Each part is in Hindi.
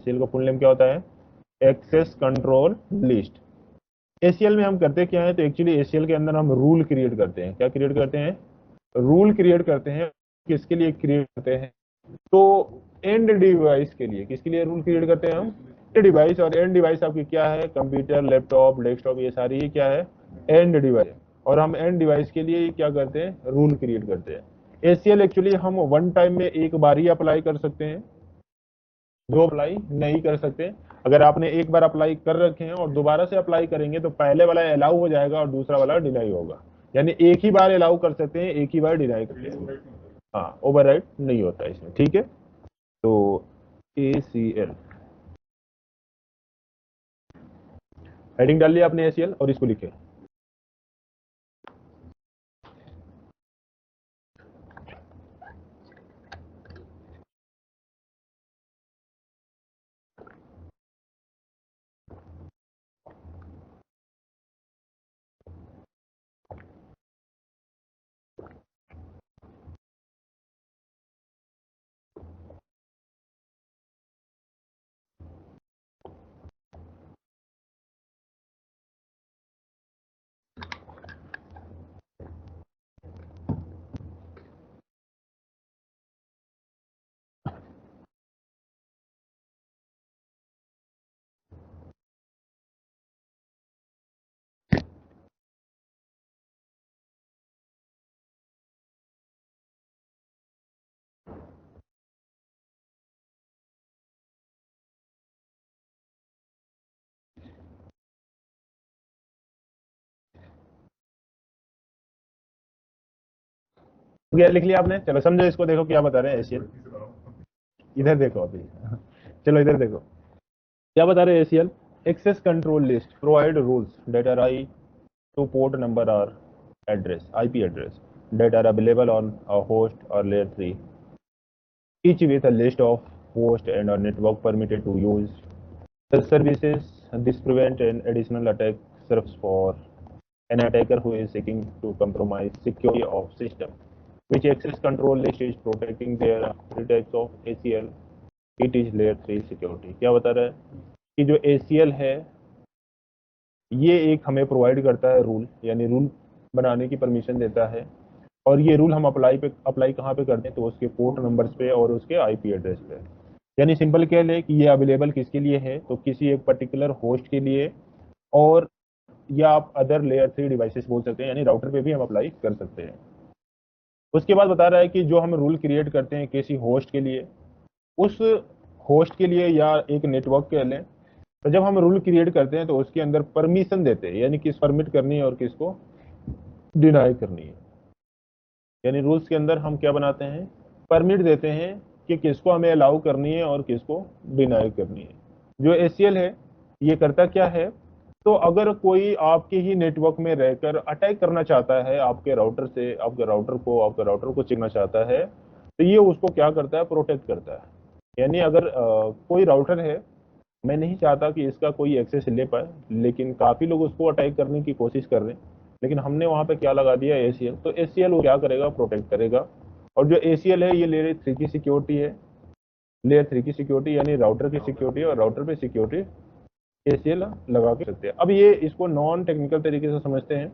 ACL का फुल नेम क्या होता है? Access control list. ACL में हम करते क्या है, तो एक्चुअली ACL के अंदर हम रूल क्रिएट करते हैं। क्या क्रिएट करते हैं? रूल क्रिएट करते हैं। किसके लिए क्रिएट करते हैं? तो एंड डिवाइस के लिए। किसके लिए रूल क्रिएट करते हैं हम? And device. और एंड डिवाइस आपकी क्या है? कंप्यूटर, लैपटॉप, डेस्कटॉप, ये सारी ये क्या है? And device. और हम एंड डिवाइस के लिए क्या करते हैं? रूल क्रिएट करते हैं। ACL एक्चुअली हम वन टाइम में एक बार ही अप्लाई कर सकते हैं, दो अप्लाई नहीं कर सकते। अगर आपने एक बार अप्लाई कर रखे हैं और दोबारा से अप्लाई करेंगे तो पहले वाला अलाउ हो जाएगा और दूसरा वाला डिनाई होगा। यानी एक ही बार अलाउ कर सकते हैं, एक ही बार डिनाई कर सकते हैं। हाँ, ओवरराइट नहीं होता इसमें। ठीक है, तो ACL हेडिंग डाल लिया आपने ACL, और इसको लिखे। क्या लिख लिया आपने? चलो समझो इसको, देखो क्या बता रहे हैं ACL। इधर देखो अभी। चलो इधर देखो क्या बता रहे हैं ACL। Access control list provide rules that are I to port number or address, IP address that are available on a host or layer 3, each with a list of host and a network permitted to use the services. This prevent an additional attack surface for an attacker who is seeking to compromise security of system. Which access control list is protecting their three types of ACL. It is layer 3 security. क्या बता रहा है कि जो ACL है ये एक हमें प्रोवाइड करता है रूल, यानी रूल बनाने की परमिशन देता है। और ये रूल हम अप्लाई कहाँ पे करते हैं? तो उसके पोर्ट नंबर्स पे और उसके IP एड्रेस पे। यानी सिंपल कह ले कि ये अवेलेबल किसके लिए है? तो किसी एक पर्टिकुलर होस्ट के लिए, और या आप अदर लेयर 3 डिवाइसेस बोल सकते हैं, यानी राउटर पे भी हम अप्लाई कर सकते हैं। उसके बाद बता रहा है कि जो हम रूल क्रिएट करते हैं किसी होस्ट के लिए, उस होस्ट के लिए या एक नेटवर्क के लिए, तो जब हम रूल क्रिएट करते हैं तो उसके अंदर परमिशन देते हैं, यानी किस परमिट करनी है और किसको डिनाई करनी है। यानी रूल्स के अंदर हम क्या बनाते हैं? परमिट देते हैं कि किसको हमें अलाउ करनी है और किसको डिनाई करनी है। जो ACL है ये करता क्या है? तो अगर कोई आपके ही नेटवर्क में रहकर अटैक करना चाहता है आपके राउटर से, आपके राउटर को चेकना चाहता है, तो ये उसको क्या करता है? प्रोटेक्ट करता है। यानी अगर कोई राउटर है, मैं नहीं चाहता कि इसका कोई एक्सेस ले पाए, लेकिन काफी लोग उसको अटैक करने की कोशिश कर रहे हैं, लेकिन हमने वहां पे क्या लगा दिया? ACL। तो ACL वो क्या करेगा? प्रोटेक्ट करेगा। और जो ACL है ये लेयर 3 की सिक्योरिटी है। लेयर 3 की सिक्योरिटी यानी राउटर की सिक्योरिटी, और राउटर पे सिक्योरिटी ACL लगा के सकते हैं। अब ये इसको नॉन टेक्निकल तरीके से समझते हैं।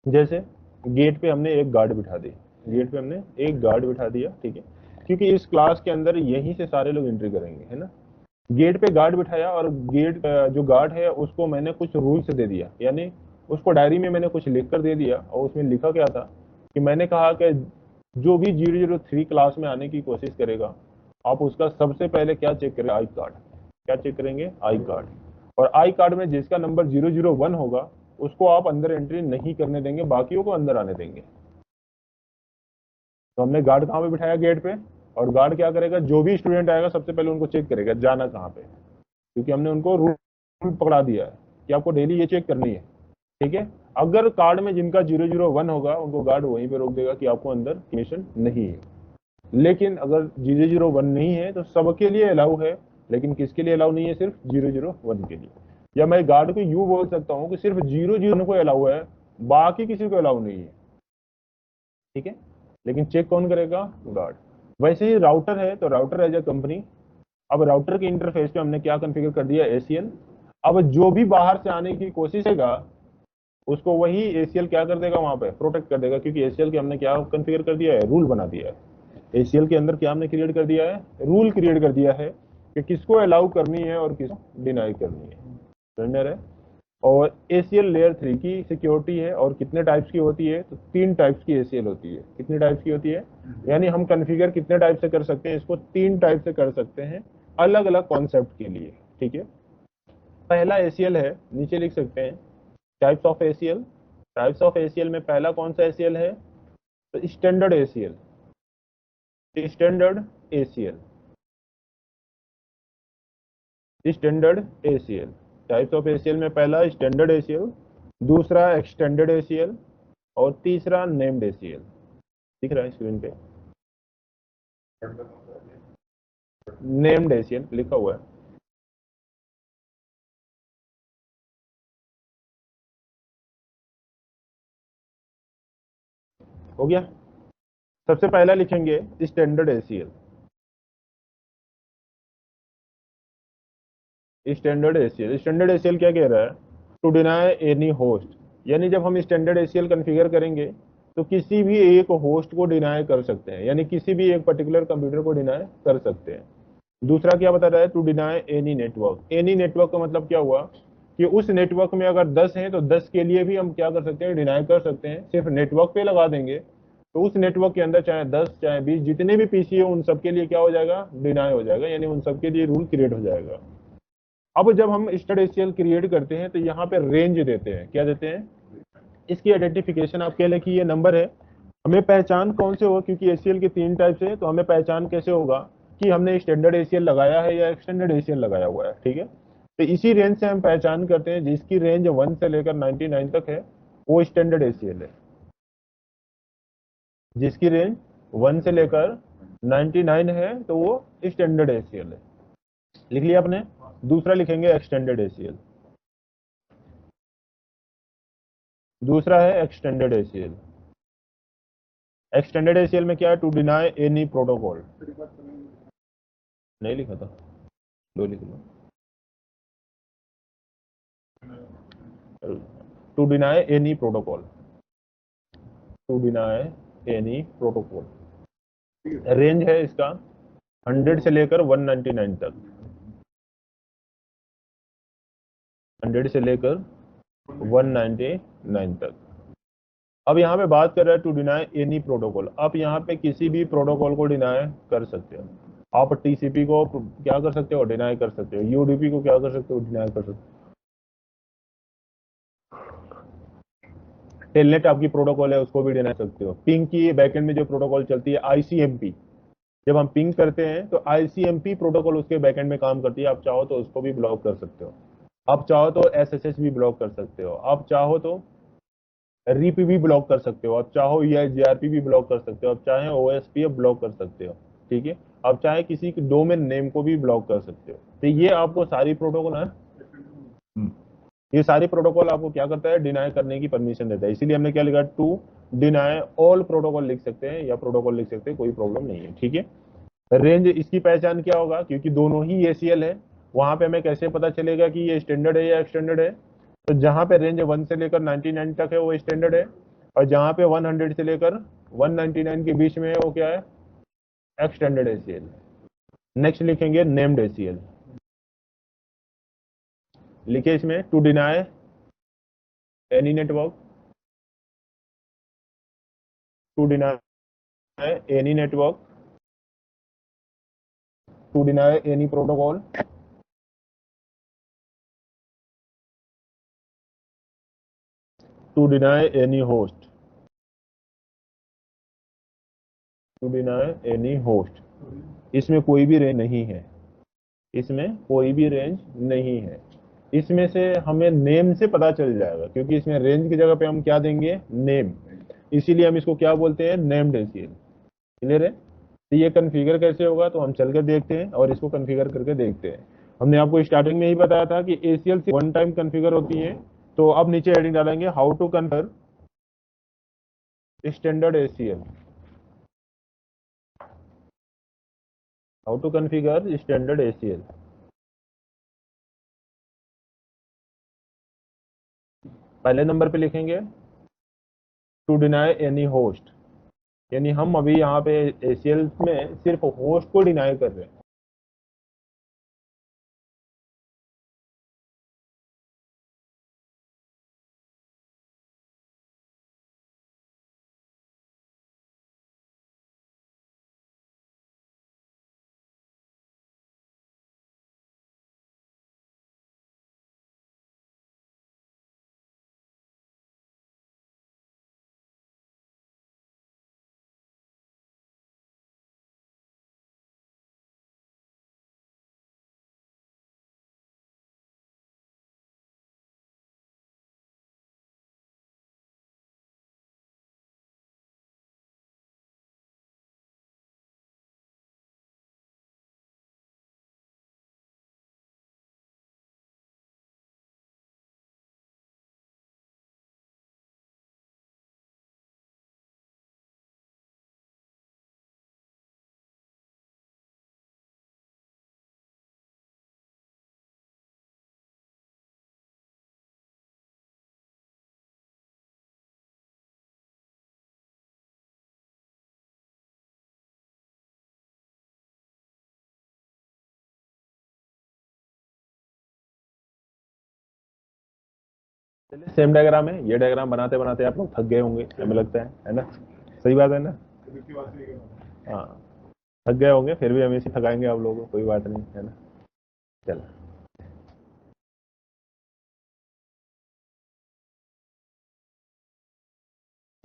जैसे गेट पे हमने एक गार्ड बिठा दी, गेट पे हमने एक गार्ड बिठा दिया, ठीक है, क्योंकि इस क्लास के अंदर यहीं से सारे लोग एंट्री करेंगे, है ना। गेट पे गार्ड बिठाया, और गेट जो गार्ड है उसको मैंने कुछ रूल्स दे दिया, यानी उसको डायरी में मैंने कुछ लिख कर दे दिया। और उसमें लिखा क्या था कि मैंने कहा कि जो भी 003 क्लास में आने की कोशिश करेगा, आप उसका सबसे पहले क्या चेक करेंगे? I card. क्या चेक करेंगे? I card. और आई कार्ड में जिसका नंबर 001 होगा उसको आप अंदर एंट्री नहीं करने देंगे, बाकियों को अंदर आने देंगे। तो हमने गार्ड कहाँ पे बिठाया? गेट पे। और गार्ड क्या करेगा? जो भी स्टूडेंट आएगा सबसे पहले उनको चेक करेगा जाना कहाँ पे, क्योंकि हमने उनको रूल पकड़ा दिया है कि आपको डेली ये चेक करनी है, ठीक है। अगर कार्ड में जिनका 001 होगा उनको गार्ड वहीं पे रोक देगा कि आपको अंदर एडमिशन नहीं है। लेकिन अगर 001 नहीं है तो सबके लिए अलाउ है, लेकिन किसके लिए अलाउ नहीं है? सिर्फ 001 के लिए। या मैं गार्ड को यूं बोल सकता हूं कि सिर्फ 001 को अलाउ है, बाकी किसी को अलाउ नहीं है, ठीक है। लेकिन चेक कौन करेगा? गार्ड। वैसे ही राउटर है, तो राउटर एज ए कंपनी अब राउटर के इंटरफेस पे हमने क्या कॉन्फ़िगर कर दिया, ACL। अब जो भी बाहर से आने की कोशिश करेगा उसको वही ACL क्या कर देगा, वहां पे प्रोटेक्ट कर देगा, क्योंकि ACL के हमने क्या कॉन्फ़िगर कर दिया है, रूल बना दिया है। ACL के अंदर क्या हमने क्रिएट कर दिया है, रूल क्रिएट कर दिया है कि किसको अलाउ करनी है और किसको डिनाई करनी है, समझ रहे। और ACL लेयर 3 की सिक्योरिटी है, और कितने टाइप्स की होती है, तो 3 टाइप्स की ACL होती है। कितने टाइप्स की होती है, यानी हम कॉन्फ़िगर कितने टाइप से कर सकते हैं, इसको 3 टाइप से कर सकते हैं, अलग अलग कॉन्सेप्ट के लिए, ठीक है। पहला ACL है, नीचे लिख सकते हैं types of ACL। Types of ACL में पहला कौन सा ACL है, तो standard ACL। Standard ACL, standard ACL। Types of ACL में पहला स्टैंडर्ड ACL, दूसरा एक्सटेंडेड ACL, और तीसरा नेम्ड ACL। दिख रहा है स्क्रीन पे, नेम्ड ACL लिखा हुआ है। हो गया। सबसे पहला लिखेंगे standard ACL। Standard ACL, standard ACL क्या कह रहा है, टू डिनाई एनी होस्ट, यानी जब हम स्टैंडर्ड ACL कॉन्फ़िगर करेंगे तो किसी भी एक होस्ट को डिनाई कर सकते हैं, यानी किसी भी एक पर्टिकुलर कंप्यूटर को डिनाई कर सकते हैं। दूसरा क्या बता रहा है, to deny any network. Any network का मतलब क्या हुआ कि उस नेटवर्क में अगर 10 हैं तो 10 के लिए भी हम क्या कर सकते हैं, डिनाई कर सकते हैं। सिर्फ नेटवर्क पे लगा देंगे तो उस नेटवर्क के अंदर चाहे 10 चाहे 20 जितने भी पीसी है उन सब के लिए क्या हो जाएगा, डिनाई हो जाएगा, यानी उन सब के लिए रूल क्रिएट हो जाएगा। अब जब हम स्टड ACL क्रिएट करते हैं तो यहाँ पे रेंज देते हैं, क्या देते हैं, इसकी आइडेंटिफिकेशन आप कह लें कि ये नंबर है। हमें पहचान कौन से होगा, क्योंकि ACL के 3 टाइप है, तो हमें पहचान कैसे होगा कि हमने स्टैंडर्ड ACL लगाया है या एक्सटेंडेड ACL लगाया हुआ है, ठीक है। तो इसी रेंज से हम पहचान करते हैं, जिसकी रेंज 1 से लेकर 99 तक है वो स्टैंडर्ड ACL है। जिसकी रेंज 1 से लेकर 99 है तो वो स्टैंडर्ड ACL है। लिख लिया आपने। दूसरा लिखेंगे एक्सटेंडेड ACL। दूसरा है एक्सटेंडेड ACL। एक्सटेंडेड ACL में क्या है, टू डिनाई एनी प्रोटोकॉल। नहीं लिखा था, दो लिख लो। To deny any protocol, to deny any protocol. Range है इसका 100 से लेकर 199 तक, 100 से लेकर 199 तक। अब यहाँ पे बात कर रहा है टू डिनाई एनी प्रोटोकॉल। आप यहाँ पे किसी भी प्रोटोकॉल को डिनाई कर सकते हो। आप TCP को क्या कर सकते हो, डिनाई कर सकते हो। UDP को क्या कर सकते हो, डिनाई कर सकते हो। टेलनेट आपकी प्रोटोकॉल है, उसको भी डिनाई कर सकते हो। पिंग की बैकएंड में जो प्रोटोकॉल चलती है ICMP, जब हम पिंग करते हैं तो ICMP प्रोटोकॉल उसके बैकएंड में काम करती है। आप चाहो तो उसको भी ब्लॉक कर सकते हो, आप चाहो तो SSH भी ब्लॉक कर सकते हो, आप चाहो तो RIP भी ब्लॉक कर सकते हो, आप चाहो या GRP भी ब्लॉक कर सकते हो, आप चाहे OSPF ब्लॉक कर सकते हो, ठीक है। आप चाहे किसी डोमेन नेम को भी ब्लॉक कर सकते हो। तो ये आपको सारी प्रोटोकॉल है, ये सारी प्रोटोकॉल आपको क्या करता है, डिनाई करने की परमिशन देता है। इसीलिए हमने क्या लिखा, टू डिनाई ऑल प्रोटोकॉल लिख सकते हैं या प्रोटोकॉल लिख सकते हैं, कोई प्रॉब्लम नहीं है, ठीक है। रेंज इसकी पहचान क्या होगा, क्योंकि दोनों ही ACL है, वहां पे हमें कैसे पता चलेगा कि ये स्टैंडर्ड है या एक्सटेंडेड है। तो जहां पे रेंज 1 से लेकर 99 तक है वो स्टैंडर्ड है, और जहां पे 100 से लेकर 199 के बीच में है वो क्या है, एक्सटेंडेड ACL। नेक्स्ट लिखेंगे नेम्ड ACL। लिखे इसमें, to deny any network, to deny any network, to deny any protocol, to deny any host, to deny any host. इसमें कोई भी रेंज नहीं है, इसमें कोई भी रेंज नहीं है। इसमें से हमें नेम से पता चल जाएगा, क्योंकि इसमें रेंज की जगह पे हम क्या देंगे, नेम। इसीलिए हम इसको क्या बोलते हैं, नेम्ड ACL। क्लियर है। तो ये कन्फिगर कैसे होगा, तो हम चल कर देखते हैं और इसको कन्फिगर करके देखते हैं। हमने आपको स्टार्टिंग में ही बताया था कि ACL सिर्फ 1 टाइम कन्फिगर होती है। तो अब नीचे हेडिंग डालेंगे, how to configure standard ACL। How to configure standard ACL। पहले नंबर पे लिखेंगे टू डिनाई एनी होस्ट, यानी हम अभी यहाँ पे ACL में सिर्फ होस्ट को डिनाई कर रहे हैं। चलिए सेम डायग्राम है, ये डायग्राम बनाते बनाते आप लोग थक गए होंगे हमें लगता है ना? सही बात है ना? हाँ, थक गए होंगे, फिर भी हम इसी थकाएंगे आप लोगों को, कोई बात नहीं, है ना? चलो,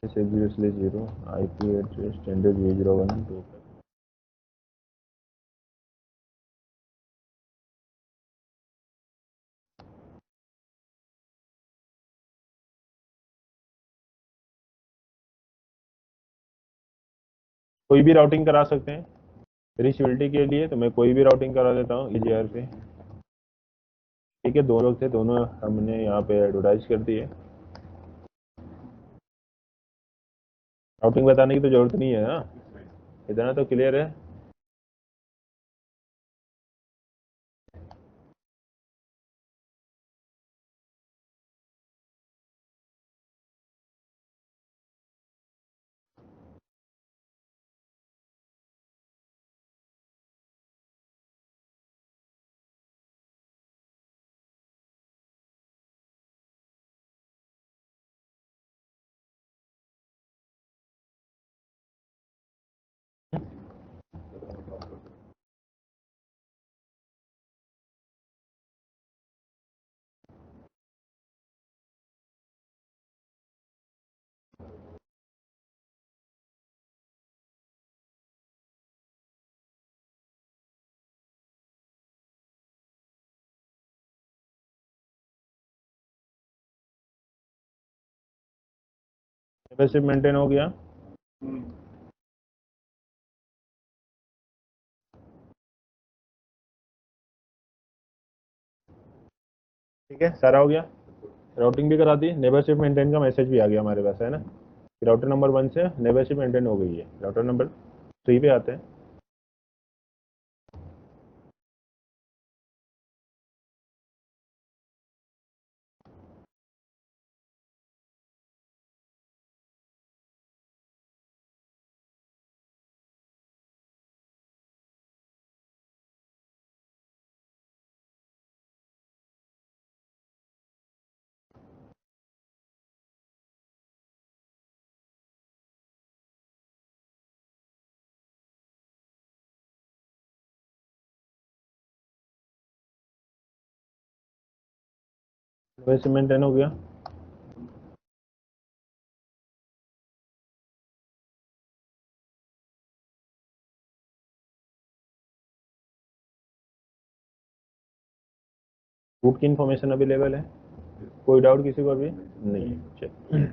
zero zero IP address standard V01 कोई भी राउटिंग करा सकते हैं रीचेबिलिटी के लिए, तो मैं कोई भी राउटिंग करा देता हूँ EGR पे। ठीक है, दो लोग थे, दोनों हमने यहाँ पे एडवर्टाइज कर दी है। राउटिंग बताने की तो जरूरत नहीं है ना, इतना तो क्लियर है। मेंबरशिप मेंटेन हो गया। ठीक है, सारा हो गया, राउटिंग भी करा दी, नेबरशिप मेंटेन का मैसेज भी आ गया हमारे पास, है ना? राउटर नंबर 1 से नेबरशिप मेंटेन हो गई है। राउटर नंबर 3 पे आते हैं। नेबरशिप मेंटेन हो गया। रूट की इन्फॉर्मेशन अवेलेबल है, कोई डाउट किसी को अभी नहीं है? चलिए।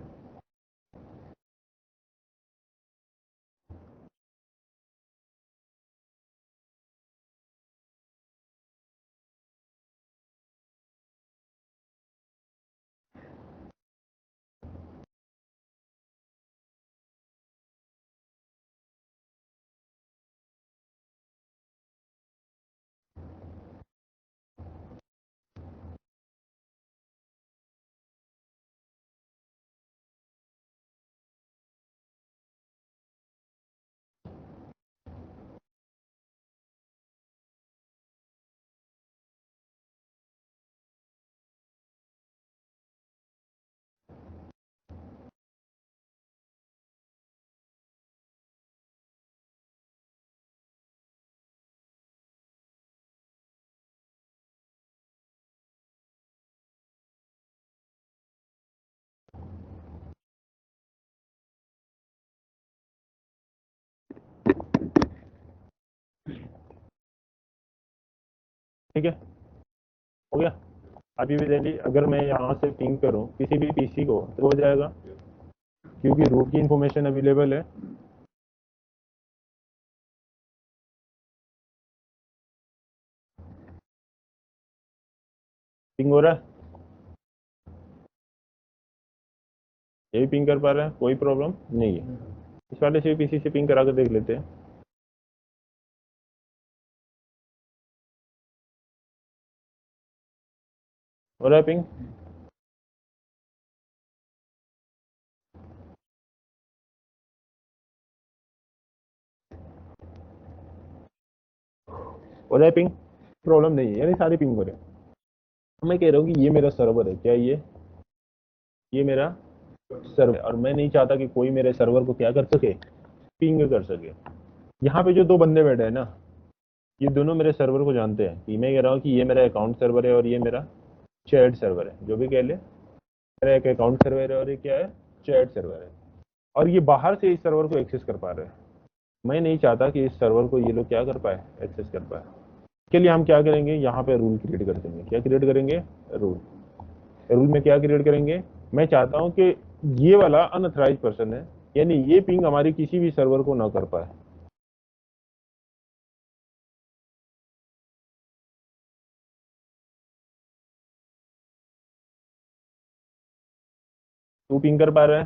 ठीक है, हो गया। अभी भी डेली अगर मैं यहाँ से पिंग करूँ किसी भी पीसी को तो हो जाएगा, क्योंकि रूट की इंफॉर्मेशन अवेलेबल है। पिंग हो रहा है, ये भी पिंग कर पा रहा है, कोई प्रॉब्लम नहीं है। इस वाले से भी पीसी से पिंग करा कर देख लेते हैं। हो रहा है पिंग? हो रहा है पिंग? प्रॉब्लम नहीं है, यानी सारे पिंग हो रहे हैं। मैं कह रहा हूँ कि ये मेरा सर्वर है, क्या ये मेरा सर्वर है, और मैं नहीं चाहता कि कोई मेरे सर्वर को क्या कर सके, पिंग कर सके। यहाँ पे जो दो बंदे बैठे हैं ना, ये दोनों मेरे सर्वर को जानते हैं कि मैं कह रहा हूँ कि ये मेरा अकाउंट सर्वर है और ये मेरा चैट सर्वर है, जो भी कह ले। मेरा एक अकाउंट सर्वर है और ये क्या है, चैट सर्वर है। और ये बाहर से इस सर्वर को एक्सेस कर पा रहे हैं। मैं नहीं चाहता कि इस सर्वर को ये लोग क्या कर पाए, एक्सेस कर पाए। इसके लिए हम क्या करेंगे, यहाँ पे रूल क्रिएट कर देंगे। क्या क्रिएट करेंगे? रूल। रूल में क्या क्रिएट करेंगे, मैं चाहता हूँ कि ये वाला अनऑथराइज पर्सन है, यानी ये पिंग हमारी किसी भी सर्वर को ना कर पाए। तू पिंग कर पा रहा है,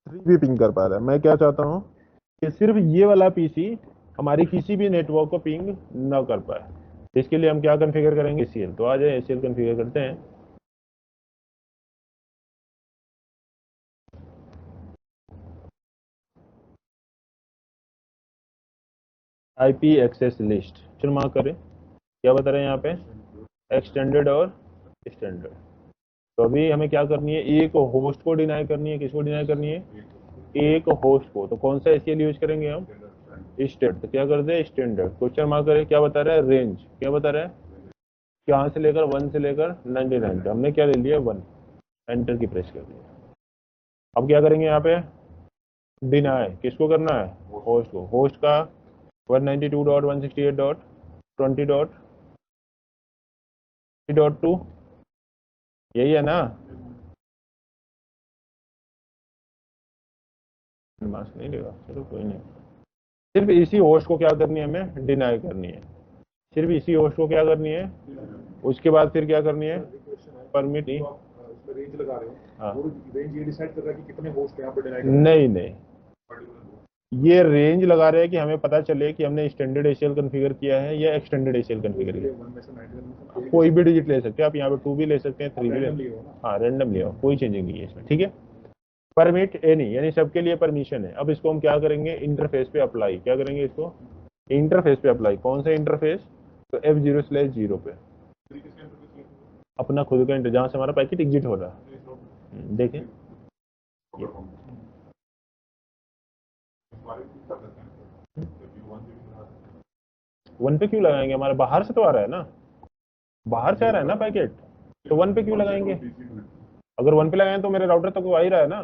थ्री भी पिंग कर पा रहा है। मैं क्या चाहता हूँ कि सिर्फ ये वाला पीसी हमारी किसी भी नेटवर्क को पिंग ना कर पाए। इसके लिए हम क्या कॉन्फ़िगर करेंगे, एसीएल। तो आ जाए एसीएल कॉन्फ़िगर करते हैं। आईपी एक्सेस लिस्ट, चलो मार्क करें। क्या बता रहे हैं यहाँ पे, एक्सटेंडेड और स्टैंडर्ड। तो अभी हमें क्या करनी है, एक होस्ट को डिनाई करनी है। किसको डिनाई करनी है? एक होस्ट को। तो कौन सा एसीएल यूज करेंगे हम? स्टेट। तो क्या कर दे, स्टैंडर्ड। क्वेश्चन मार्क करें। क्या बता रहा है, रेंज। क्या बता रहा है, यहाँ से लेकर 1 से लेकर 99। तो हमने क्या ले लिया, 1। एंटर की प्रेस कर दिया। अब क्या करेंगे यहाँ पे, डिनाई। किसको करना है, होस्ट को। होस्ट का 192.168.20.2, यही है ना? मार्क्स नहीं लेगा, चलो कोई नहीं। सिर्फ इसी होस्ट को क्या करनी है, हमें डिनाई करनी है। सिर्फ इसी होस्ट को क्या करनी है, उसके बाद फिर क्या करनी है, परमिट। रेंज लगा रहे हो, हाँ, वो रेंज ये डिसाइड कर रहा है कि कितने होस्ट यहाँ पर डिनाई नहीं नहीं, ये रेंज लगा रहे हैं कि हमें पता चले कि हमने स्टैंडर्ड एसीएल कॉन्फ़िगर किया है या एक्सटेंडेड एसीएल कॉन्फ़िगर किया। कोई भी डिजिट ले सकते हैं आप, यहाँ पे 2 भी ले सकते हैं, 3 भी ले सकते हैं। हाँ, रैंडम लिया, कोई चेंजिंग नहीं है इसमें, ठीक है। परमिट एनी, यानी सबके लिए परमिशन है। अब इसको हम क्या करेंगे, इंटरफेस पे अप्लाई। क्या करेंगे इसको, इंटरफेस पे अप्लाई। कौन सा इंटरफेस, तो F0/0 पे अपना खुद का इंटर, जहाँ से हमारा पैकेट एग्जिट हो रहा है। देखें, 1 पे क्यों लगाएंगे, हमारे बाहर से तो आ रहा है ना, बाहर से आ रहा है ना पैकेट, तो 1 पे क्यों लगाएंगे? अगर 1 पे लगाएं तो मेरे राउटर तक वो आ ही रहा है ना,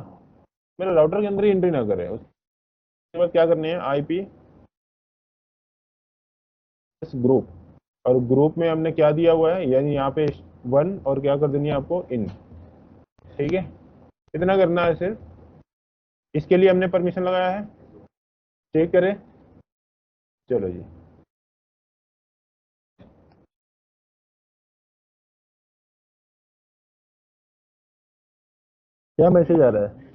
मेरे राउटर के अंदर ही एंट्री ना करे। उसके बाद क्या करनी है, आईपी ग्रुप। और ग्रुप में हमने क्या दिया हुआ है, यानी यहाँ पे 1, और क्या कर देनी है आपको, इन। ठीक है, इतना करना है सिर्फ। इसके लिए हमने परमिशन लगाया है, चेक करें। चलो जी, क्या मैसेज आ रहा है,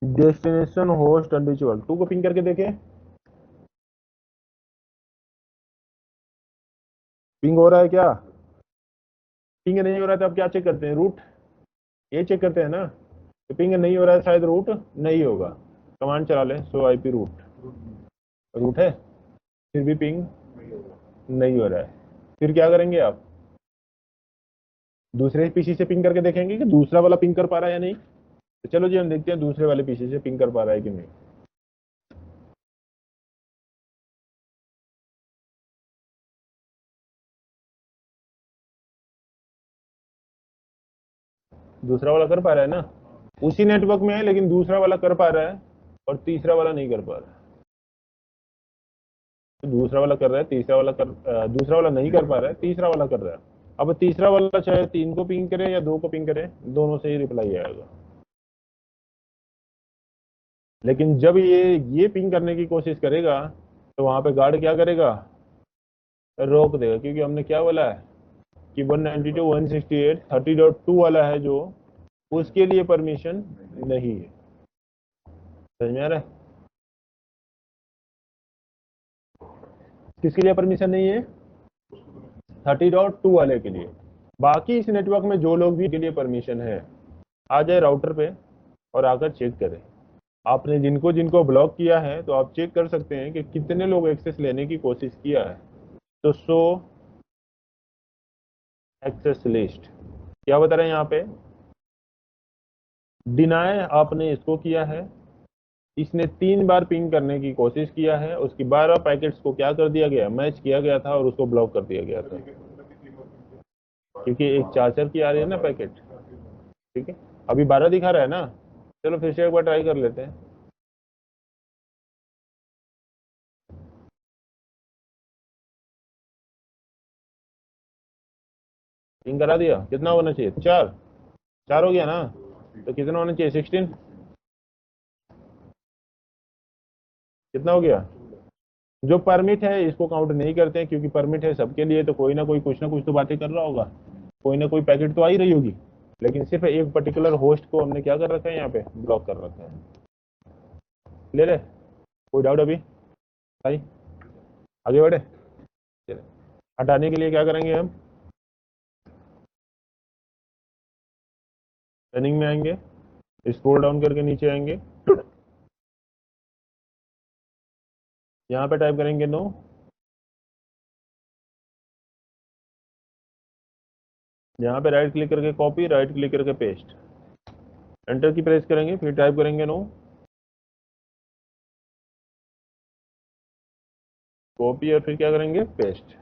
डेस्टिनेशन होस्ट अनरिचेबल। 2 को पिंग करके देखें, पिंग हो रहा है क्या? पिंग नहीं हो रहा है तो अब क्या चेक करते हैं, रूट। ये चेक करते हैं ना, तो पिंग नहीं हो रहा है, शायद रूट नहीं होगा। कमांड चला लें, सो आईपी रूट। रूट है, फिर भी पिंग नहीं हो रहा है। फिर क्या करेंगे आप, दूसरे पीसी से पिंग करके देखेंगे कि दूसरा वाला पिंग कर पा रहा है या नहीं। तो चलो जी, हम देखते हैं दूसरे वाले पीसी से पिंग कर पा रहा है कि नहीं। दूसरा वाला कर पा रहा है ना, उसी नेटवर्क में है, लेकिन दूसरा वाला कर पा रहा है और तीसरा वाला नहीं कर पा रहा है। दूसरा वाला कर रहा है, दूसरा वाला नहीं कर पा रहा है, तीसरा वाला कर रहा है। अब तीसरा वाला चाहे 3 को पिंग करे या 2 को पिंग करे, दोनों से ही रिप्लाई आएगा। लेकिन जब ये पिंग करने की कोशिश करेगा तो वहां पे गार्ड क्या करेगा, रोक देगा, क्योंकि हमने क्या बोला है कि 192.168.30.2 वाला है जो, उसके लिए परमिशन नहीं है। समझ में आ रहा है? किसके लिए परमिशन नहीं है? 30.2 वाले के लिए। बाकी इस नेटवर्क में जो लोग भी के लिए परमिशन है, आ जाए राउटर पे और आकर चेक करें। आपने जिनको जिनको ब्लॉक किया है तो आप चेक कर सकते हैं कि कितने लोग एक्सेस लेने की कोशिश किया है। तो शो एक्सेस लिस्ट क्या बता रहे हैं यहाँ पे, डिनाय आपने इसको किया है, इसने 3 बार पिंग करने की कोशिश किया है, उसकी 12 पैकेट्स को क्या कर दिया गया, मैच किया गया था और उसको ब्लॉक कर दिया गया था, क्योंकि एक 4 की आ रही है ना पैकेट। ठीक है, अभी 12 दिखा रहा है ना। चलो फिर से एक बार ट्राई कर लेते हैं। पिंग करा दिया, कितना होना चाहिए, 4 हो गया ना, तो कितना होना चाहिए, 16, कितना हो गया। जो परमिट है इसको काउंट नहीं करते हैं, क्योंकि परमिट है सबके लिए, तो कोई ना कोई कुछ ना कुछ तो बातें कर रहा होगा, कोई ना कोई पैकेट तो आ ही रही होगी। लेकिन सिर्फ एक पर्टिकुलर होस्ट को हमने क्या कर रखा है, यहाँ पे ब्लॉक कर रखा है। ले ले, कोई डाउट अभी भाई, आगे बढ़े। चले, हटाने के लिए क्या करेंगे हम, रनिंग में आएंगे, स्क्रॉल डाउन करके नीचे आएंगे, यहाँ पे टाइप करेंगे नो, यहाँ पे राइट क्लिक करके कॉपी, राइट क्लिक करके पेस्ट, एंटर की प्रेस करेंगे, फिर टाइप करेंगे नो, कॉपी और फिर क्या करेंगे, पेस्ट।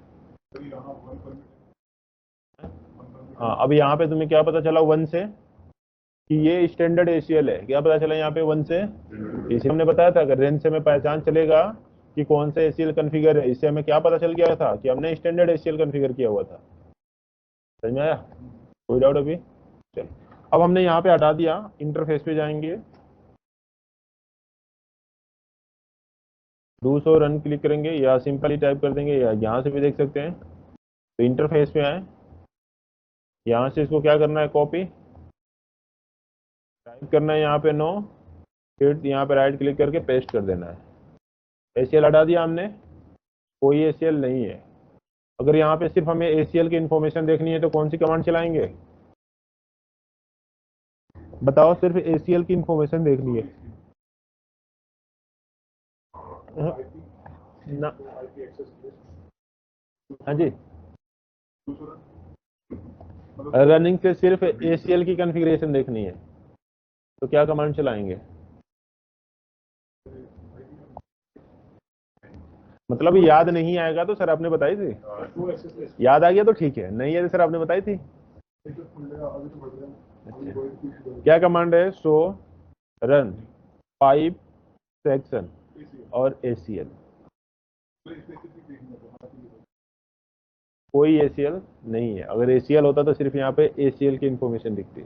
हाँ, अब यहाँ पे तुम्हें क्या पता चला 1 से कि ये स्टैंडर्ड एसीएल है, क्या पता चला यहाँ पे 1 से, इसे हमने बताया था अगर रेंज से हमें पहचान चलेगा कि कौन सा एसीएल कॉन्फ़िगर है, इससे हमें क्या पता चल गया था कि हमने स्टैंडर्ड एसीएल कॉन्फ़िगर किया हुआ था। समझ में आया, कोई डाउट अभी। चलो, अब हमने यहाँ पे हटा दिया, इंटरफेस पे जाएंगे, डू सो रन क्लिक करेंगे या सिंपली टाइप कर देंगे, या यहाँ से भी देख सकते हैं। तो इंटरफेस पे आए, यहाँ से इसको क्या करना है, कॉपी, टाइप करना है यहाँ पे नो, फिर यहाँ पे राइट क्लिक करके पेस्ट कर देना है। एसीएल हटा दिया हमने, कोई एसीएल नहीं है। अगर यहाँ पे सिर्फ हमें एसीएल की इंफॉर्मेशन देखनी है तो कौन सी कमांड चलाएंगे, बताओ, सिर्फ एसीएल की इंफॉर्मेशन देखनी है ना। हाँ जी, रनिंग से सिर्फ एसीएल की कॉन्फ़िगरेशन देखनी है तो क्या कमांड चलाएंगे, मतलब याद नहीं आएगा तो सर आपने बताई थी, याद आ गया तो ठीक है, नहीं है तो सर आपने बताई थी। अच्छा, क्या कमांड है, सो रन पाइप सेक्शन और एसीएल, कोई एसीएल नहीं है। अगर एसीएल होता तो सिर्फ यहाँ पे एसीएल की इंफॉर्मेशन दिखती।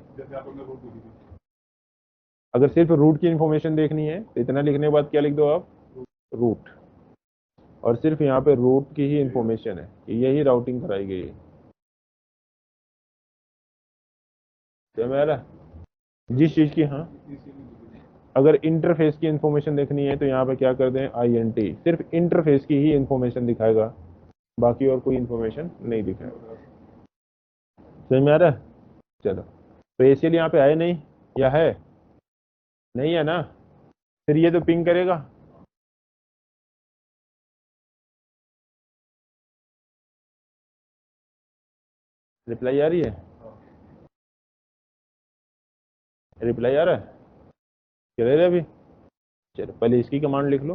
अगर सिर्फ रूट की इंफॉर्मेशन देखनी है तो इतना लिखने के बाद क्या लिख दो आप, रूट, और सिर्फ यहाँ पे रूट की ही इंफॉर्मेशन है कि यही राउटिंग कराई गई है। समझ में आ रहा है? जिस चीज की, हाँ, अगर इंटरफेस की इंफॉर्मेशन देखनी है तो यहाँ पे क्या कर दें, INT, सिर्फ इंटरफेस की ही इंफॉर्मेशन दिखाएगा, बाकी और कोई इंफॉर्मेशन नहीं दिखाएगा। समझ में आ रहा है? चलो, तो एसीएल यहाँ पे है नहीं, या है, नहीं है ना, फिर ये तो पिंग करेगा। रिप्लाई आ रही है, रिप्लाई आ रहा है, चले रहे अभी। चलो पहले इसकी कमांड लिख लो,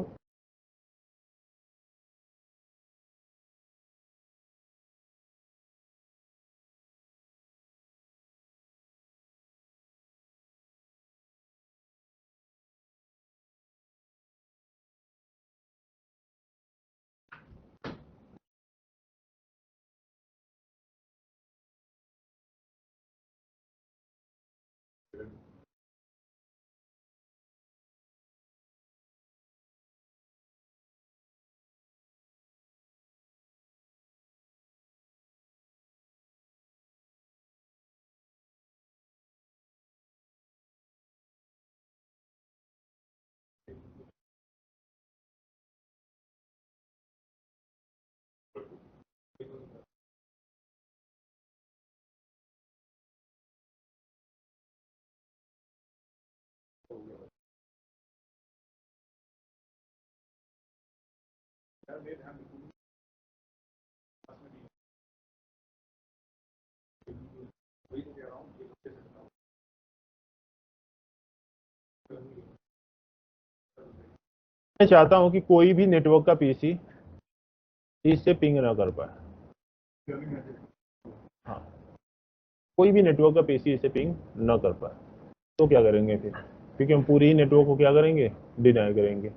मेरे ध्यान बिल्कुल वही तो कह रहा हूँ कि अच्छे से बताओ। मैं चाहता हूं कि कोई भी नेटवर्क का पीसी इससे पिंग ना कर पाए। हाँ, कोई भी नेटवर्क का पीसी इसे पिंग ना कर पाए, तो क्या करेंगे फिर? क्योंकि हम पूरी ही नेटवर्क को क्या करेंगे? डिनाई करेंगे।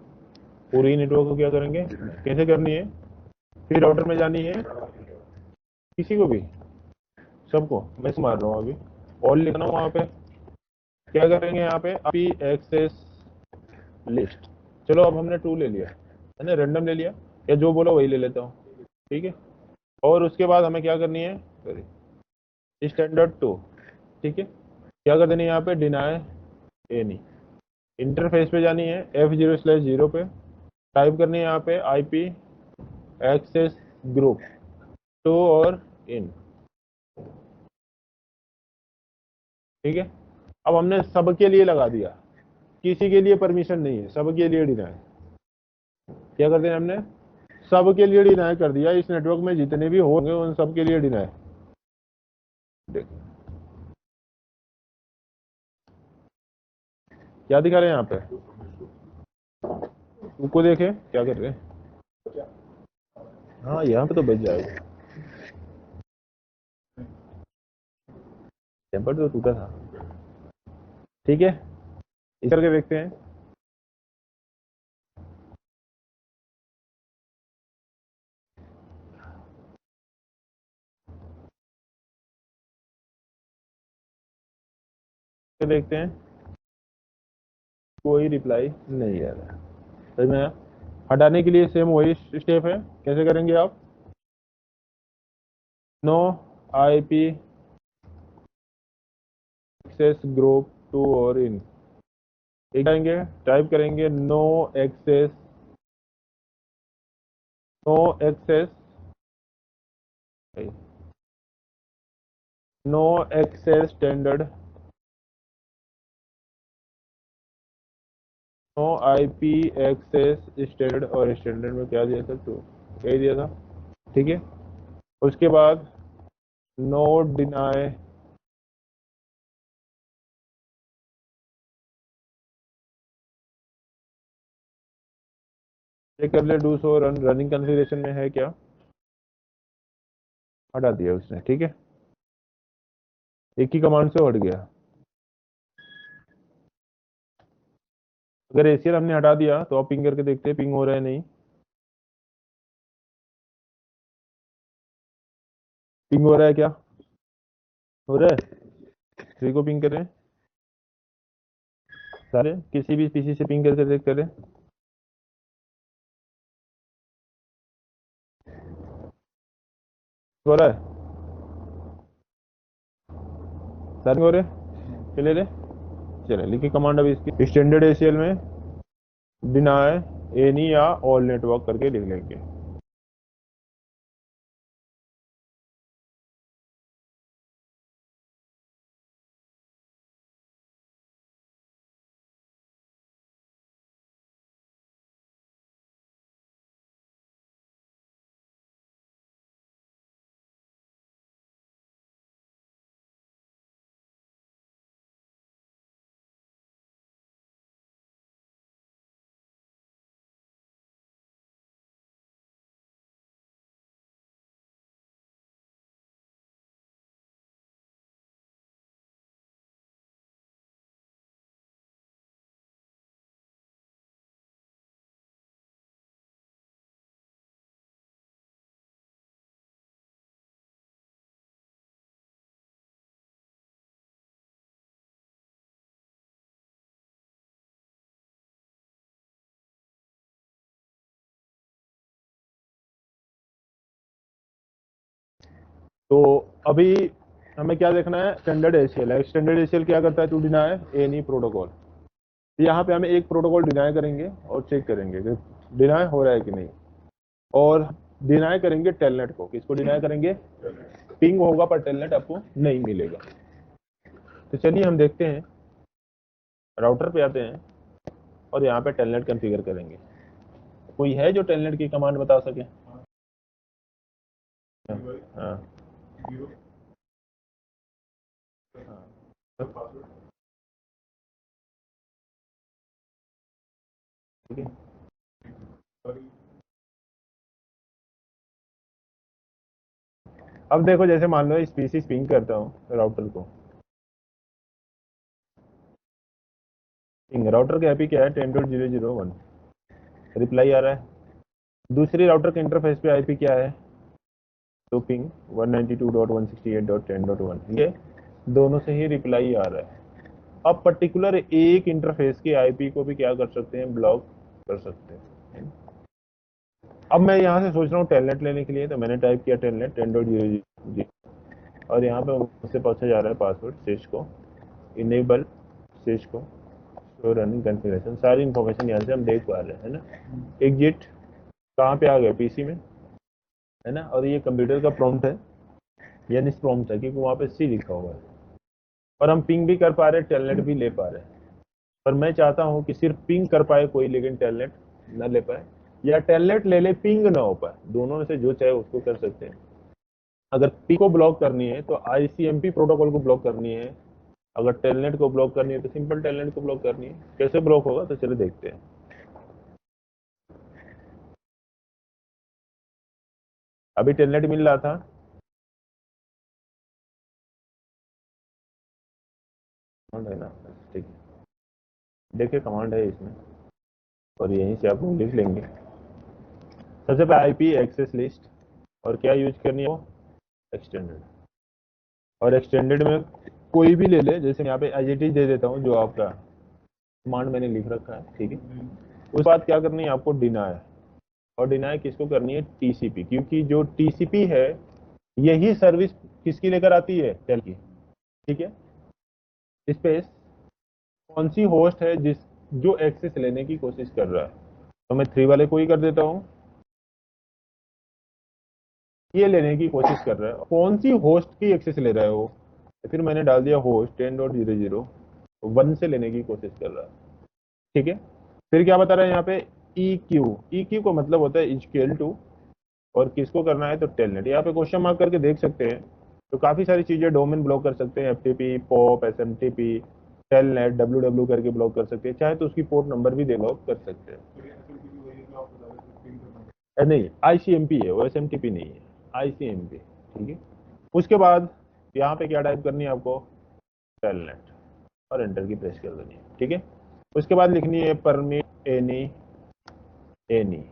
पूरी ही नेटवर्क को क्या करेंगे? कैसे करनी है? फिर राउटर में जानी है, किसी को भी, सबको। मैं मार रहा हूँ अभी, और लिखना हूँ वहां पे। क्या करेंगे यहाँ पे? अभी एक्सेस लिस्ट। चलो अब हमने टू ले लिया है ना, रैंडम ले लिया, या जो बोलो वही ले लेता हूँ, ठीक है। और उसके बाद हमें क्या करनी है? सॉरी, स्टैंडर्ड टू, ठीक है। क्या कर देनी है यहाँ पे? Deny any. इंटरफेस पे जानी है, F0/0 पे टाइप करनी है यहाँ पे IP एक्सेस ग्रुप टू और इन, ठीक है। अब हमने सबके लिए लगा दिया, किसी के लिए परमिशन नहीं है, सबके लिए डिनाई। क्या कर दिया हमने? सबके लिए डिनाई कर दिया। इस नेटवर्क में जितने भी होंगे उन सबके लिए डिनाई। क्या दिखा रहे हैं यहाँ पे? उसको देखे क्या कर रहे हैं? हाँ, यहाँ पे तो बच जाएगा। टेम्पर तो टूटा था, ठीक है। इस करके देखते हैं। देखते हैं, कोई रिप्लाई नहीं आ रहा। सही में हटाने के लिए सेम वही स्टेप है। कैसे करेंगे आप? No IP access group two और इन, एक आएंगे, टाइप करेंगे no access no access standard, no IP access standard. और स्टैंडर्ड में क्या दिया था? टू, यही दिया था, ठीक है। उसके बाद नो डिनाई चेक कर ले do so run, running configuration में है क्या? हटा दिया उसने, ठीक है। एक ही कमांड से हट गया। अगर ACL हमने हटा दिया तो आप पिंग करके देखते हैं पिंग हो रहा है नहीं। पिंग हो रहा है क्या? हो रहा है। थ्री को पिंग करें, सारे किसी भी पीसी से पिंग करके देख करें। हो रहा है, सारे हो रहे, चले रे, चले लिखिए कमांड अभी इसकी स्टैंडर्ड ACL में डिनाई एनी या ऑल नेटवर्क करके लिख लेंगे। तो अभी हमें क्या देखना है? स्टैंडर्ड ACL है। स्टैंडर्ड ACL क्या करता है? To deny any protocol. यहाँ पे हमें एक प्रोटोकॉल डिनाई करेंगे और चेक करेंगे कि डिनाई हो रहा है कि नहीं। और डिनाई करेंगे टेलनेट को। किसको डिनाई करेंगे? पिंग होगा पर टेलनेट आपको नहीं मिलेगा। तो चलिए हम देखते हैं, राउटर पे आते हैं और यहाँ पे टेलनेट कॉन्फ़िगर करेंगे। कोई है जो टेलनेट की कमांड बता सके? हाँ जीरो हाँ पासवर्ड ठीक है। अब देखो जैसे मान लो स्पीसीज पिंग करता हूँ राउटर को, पिंग राउटर का आईपी क्या है 10.0.0.1, रिप्लाई आ रहा है। दूसरी राउटर के इंटरफेस पे आईपी क्या है, तो पिंग 192.168.10.1, ये दोनों से ही रिप्लाई आ रहा है। अब पर्टिकुलर एक इंटरफेस के आईपी को भी क्या कर सकते हैं, ब्लॉक कर सकते हैं। अब मैं यहाँ से सोच रहा हूँ टेलनेट लेने के लिए, तो मैंने टाइप किया टेलनेट 10.0.0 और यहाँ पे मुझसे पूछा जा रहा है पासवर्ड सेश को, इनेबल सेश को, शो रनिंग कॉन्फ़िगरेशन, सारी इंफॉर्मेशन यहाँ से हम देख पा रहे हैं, है ना। एग्जिट कहाँ पे आ गया, पीसी में, है ना। और ये कंप्यूटर का प्रॉम्प्ट है, यानी प्रॉम्प्ट है क्योंकि वहाँ पे सी लिखा हुआ है, और हम पिंग भी कर पा रहे हैं, टेलनेट भी ले पा रहे हैं। पर मैं चाहता हूँ कि सिर्फ पिंग कर पाए कोई, लेकिन टेलनेट न ले पाए, या टेलनेट ले ले पिंग ना हो पाए, दोनों में से जो चाहे उसको कर सकते हैं। अगर पिंग को ब्लॉक करनी है तो आईसीएमपी प्रोटोकॉल को ब्लॉक करनी है, अगर टेलनेट को ब्लॉक करनी है तो सिंपल टेलनेट को ब्लॉक करनी है। कैसे ब्लॉक होगा तो चलो देखते हैं। अभी टेलनेट मिल रहा था, कमांड है ना, ठीक है, देखिए कमांड है इसमें, और यहीं से आप लोग लिख लेंगे। सबसे पहले आईपी एक्सेस लिस्ट, और क्या यूज करनी है वो, एक्सटेंडेड। और एक्सटेंडेड में कोई भी ले ले, जैसे यहाँ पे एजिटी दे देता हूँ जो आपका कमांड मैंने लिख रखा है, ठीक है। उसके बाद क्या करनी है आपको, डिनाय, और डिनाय किसको करनी है, टीसीपी, क्योंकि जो टीसीपी है यही सर्विस किसकी लेकर आती है, टेल की, ठीक है। स्पेस कौन सी होस्ट है जिस जो एक्सेस लेने की कोशिश कर रहा है, तो मैं 3 वाले को ही कर देता हूँ, ये लेने की कोशिश कर रहा है, कौन सी होस्ट की एक्सेस ले रहा है वो, तो फिर मैंने डाल दिया होस्ट 10.0.0.1 से लेने की कोशिश कर रहा है, ठीक है। फिर क्या बता रहा है यहाँ पे, ई क्यू का मतलब होता है इक्वल टू, और किसको करना है तो टेलनेट। यहाँ पे क्वेश्चन मार्क करके देख सकते हैं, तो काफी सारी चीजें डोमेन ब्लॉक कर सकते हैं, FTP, pop, SMTP, telnet, W करके ब्लॉक कर सकते हैं, चाहे तो उसकी पोर्ट नंबर भी ब्लॉक कर सकते हैं। नहीं, आईसीएमपी है वो, एसएमटीपी नहीं है, आईसीएमपी, ठीक है। उसके बाद यहाँ पे क्या टाइप करनी है आपको, टेलनेट, और एंटर की प्रेस कर देनी है, ठीक है। उसके बाद लिखनी है परमिट एनी एनी,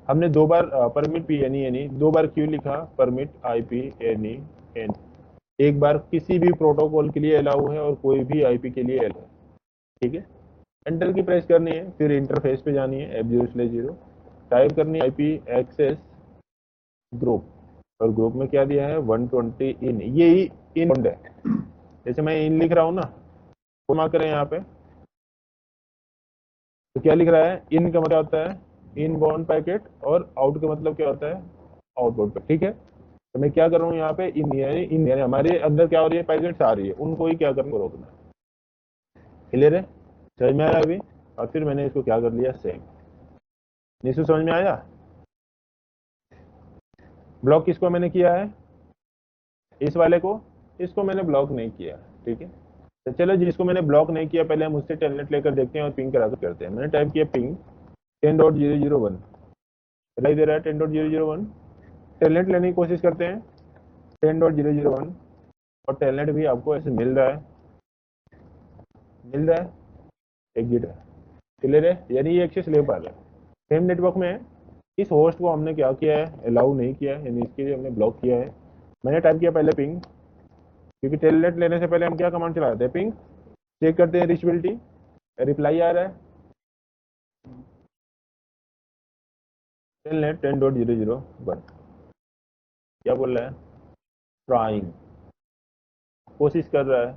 हमने 2 bar permit P any any, 2 बार क्यों लिखा, परमिट आईपी एनी एन, एक बार किसी भी प्रोटोकॉल के लिए अलाउ है और कोई भी आईपी के लिए अलाउ है, ठीक है। एंटर की प्रेस करनी है, फिर इंटरफेस पे जानी है, F0/0 टाइप करनी है, आईपी एक्सेस ग्रुप, और ग्रुप में क्या दिया है 120 इन, ये ही इन है, जैसे मैं इन लिख रहा हूँ ना, तो मार्क करें यहाँ पे, तो क्या लिख रहा है, इन का मतलब होता है इन बाउंड पैकेट, और आउट का मतलब क्या होता है, आउटबाउंड पैकेट, ठीक है। तो मैं क्या कर रहा हूँ यहाँ पे, इन यानी हमारे अंदर क्या हो रही है, पैकेट्स आ रही है, उनको ही क्या करना, रोकना। क्लियर है, समझ में आया अभी। और फिर मैंने इसको क्या कर लिया, सेव। निशु समझ में आया, ब्लॉक किसको मैंने किया है, इस वाले को, इसको मैंने ब्लॉक नहीं किया, ठीक है। तो चलो जिसको मैंने ब्लॉक नहीं किया, पहले हम उससे टेलनेट लेकर देखते हैं और पिंग करा कर करते हैं। मैंने टाइप किया पिंग 10.0.0.1, दिखाई दे रहा है 10.0.0.1, टेलनेट लेने की कोशिश करते हैं 10.0.0.1, और टेलनेट भी आपको ऐसे मिल रहा है, एग्जिट है, क्लियर है, यानी ये एक्सेस ले पा रहे हैं। सेम नेटवर्क में इस होस्ट को हमने क्या किया है, अलाउ नहीं किया है, यानी इसके लिए हमने ब्लॉक किया है। मैंने टाइप किया पहले पिंग, क्योंकि टेलनेट लेने से पहले हम क्या कमांड चलाते हैं, पिंग, चेक करते हैं रीचेबिलिटी, रिप्लाई आ रहा है, टेलनेट 10.0.0.1, क्या बोल रहा है, ट्राइंग, कोशिश कर रहा है,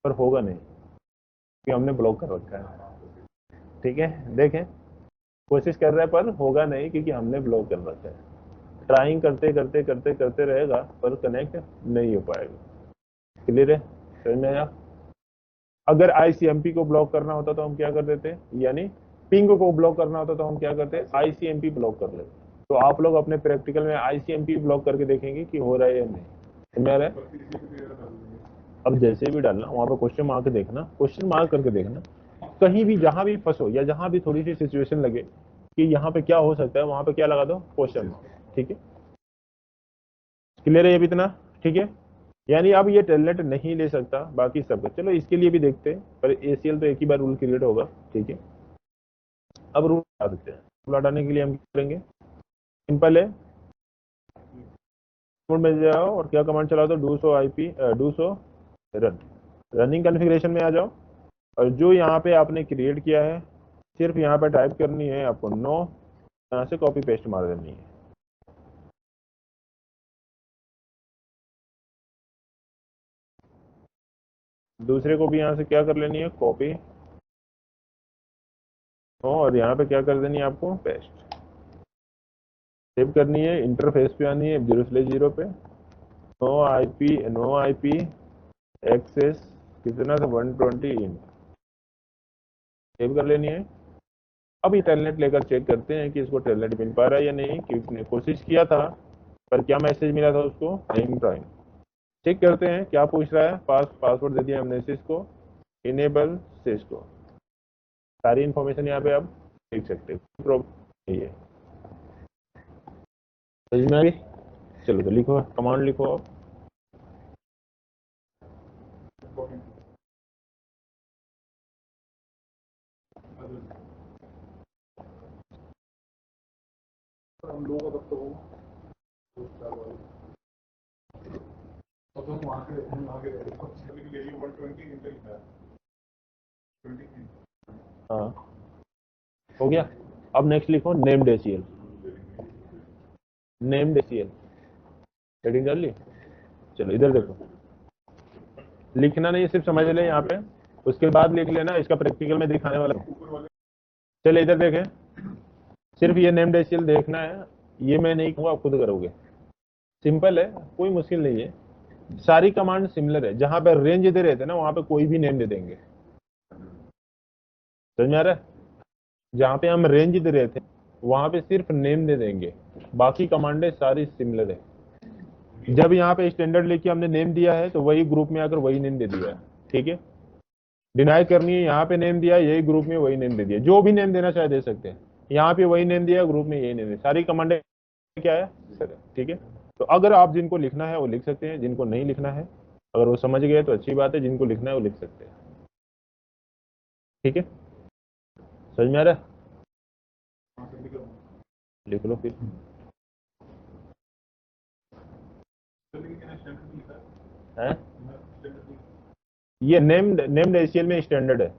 पर होगा नहीं कि हमने ब्लॉक कर रखा है, ठीक है। देखें, कोशिश कर रहा है पर होगा नहीं क्योंकि हमने ब्लॉक कर रखा है। ट्राइंग करते करते करते करते रहेगा पर कनेक्ट नहीं हो पाएगा, क्लियर है, समझ में आया। अगर आईसीएमपी को ब्लॉक करना होता तो हम क्या कर देते, यानी पिंग को ब्लॉक करना होता तो हम क्या करते हैं, आईसीएमपी ब्लॉक कर लेते। तो आप लोग अपने प्रैक्टिकल में आईसीएमपी ब्लॉक करके देखेंगे कि हो रहा है या नहीं, समझ आ रहा है। अब जैसे भी डालना वहां पर क्वेश्चन मार्क देखना, क्वेश्चन मार्क करके देखना, कहीं भी जहां भी फंसो या जहां भी थोड़ी सी सिचुएशन लगे कि यहाँ पे क्या हो सकता है, वहां पे क्या लगा दो, क्वेश्चन मार्क। ठीक है, क्लियर है ये भी इतना, ठीक है। यानी अब ये टेलनेट नहीं ले सकता बाकी सब। चलो इसके लिए भी देखते हैं, पर एसीएल तो एक ही बार रूल क्रिएट होगा, ठीक है। अब रूल हटा देते हैं। रूल हटाने के लिए हम क्या करेंगे, सिंपल है, मोड में जाओ और क्या कमांड चला दो, do so IP do so run, running configuration में आ जाओ और जो यहाँ पे आपने क्रिएट किया है सिर्फ यहाँ पे टाइप करनी है आपको, नो, यहाँ से कॉपी पेस्ट मार देनी है। दूसरे को भी यहाँ से क्या कर लेनी है, कॉपी, और यहाँ पे क्या कर देनी है आपको, पेस्ट। सेव करनी है, इंटरफेस पे आनी है 0/0 पे, नो आईपी एक्सेस कितना था, 120 इन, सेव कर लेनी है। अब ये टेलनेट लेकर चेक करते हैं कि इसको टेलनेट मिल पा रहा है या नहीं, क्योंकि ने कोशिश किया था पर क्या मैसेज मिला था उसको, नेम प्राइम। चेक करते हैं क्या पूछ रहा है, पासवर्ड दे दिया हमने सिस्को, इनेबल सिस्को, सारी इंफॉर्मेशन यहाँ पे आप देख सकते हो, प्रॉब्लम ये समझ में आ गई। चलो तो लिखो, कमांड लिखो आप। हम लोगों का तब तो हम वहाँ के लिए 120 इंटेल का 20। हाँ हो गया। अब नेक्स्ट लिखो named ACL, named ACL setting कर ली। चलो इधर देखो, लिखना नहीं, सिर्फ समझ ले यहाँ पे, उसके बाद लिख लेना, इसका प्रैक्टिकल में दिखाने वाला हूँ। चलो इधर देखें, सिर्फ ये नेम्ड एसीएल देखना है, ये मैं नहीं कहूँगा, आप खुद करोगे, सिंपल है, कोई मुश्किल नहीं है। सारी कमांड सिमिलर है, जहां पे रेंज दे रहे थे ना वहां पे कोई भी नेम दे देंगे, समझ में आ रहा है। जहां पे हम रेंज दे रहे थे वहां पे सिर्फ नेम दे देंगे, बाकी कमांडें सारी सिमिलर है। जब यहाँ पे स्टैंडर्ड लेके हमने नेम दिया है तो वही ग्रुप में आकर वही नेम दे दिया है, ठीक है। डिनाई करनी है, यहाँ पे नेम दिया, यही ग्रुप में वही नेम दे दिया, जो भी नेम देना चाहे दे सकते हैं, यहाँ पे वही नेम दिया, ग्रुप में यही नेम दिया, सारी कमांडें क्या है सर, ठीक है। तो अगर आप जिनको लिखना है वो लिख सकते हैं, जिनको नहीं लिखना है, अगर वो समझ गए तो अच्छी बात है, जिनको लिखना है वो लिख सकते हैं, ठीक है। समझ में आ रहा है, लिख लो फिर। है ये नेम्ड एसीएल में स्टैंडर्ड है।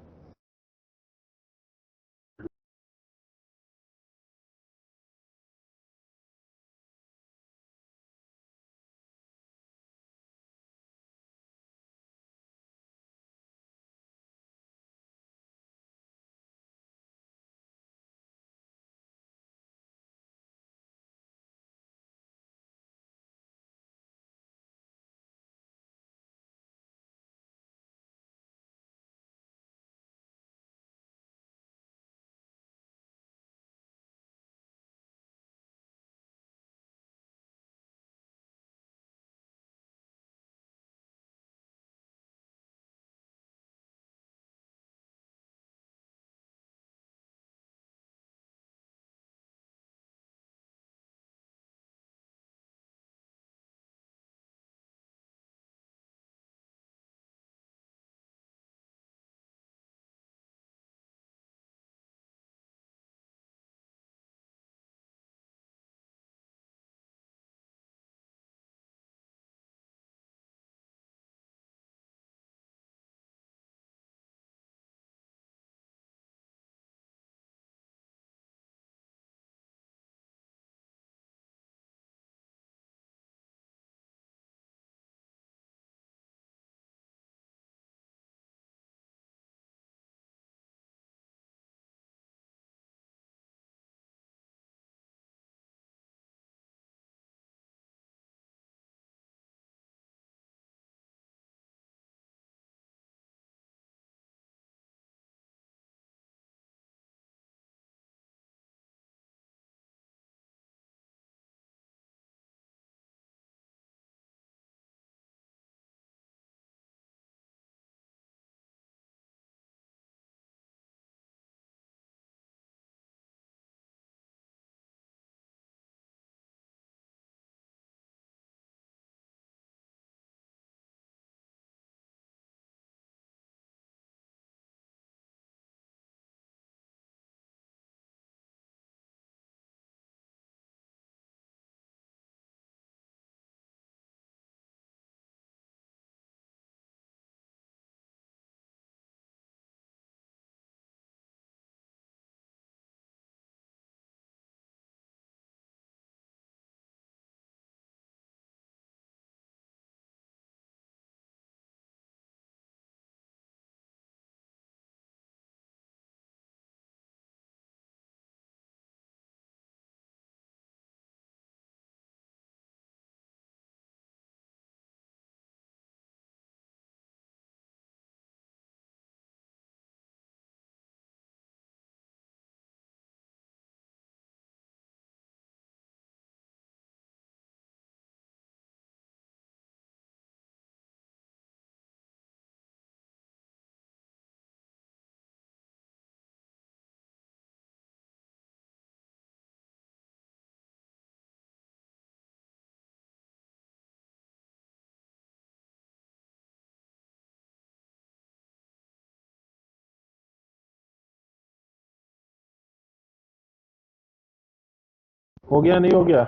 हो गया नहीं हो गया?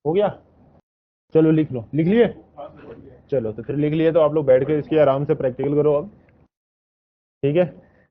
हो गया, चलो लिख लो। लिख लिए? चलो तो फिर लिख लिए तो आप लोग बैठ के इसकी आराम से प्रैक्टिकल करो अब, ठीक है।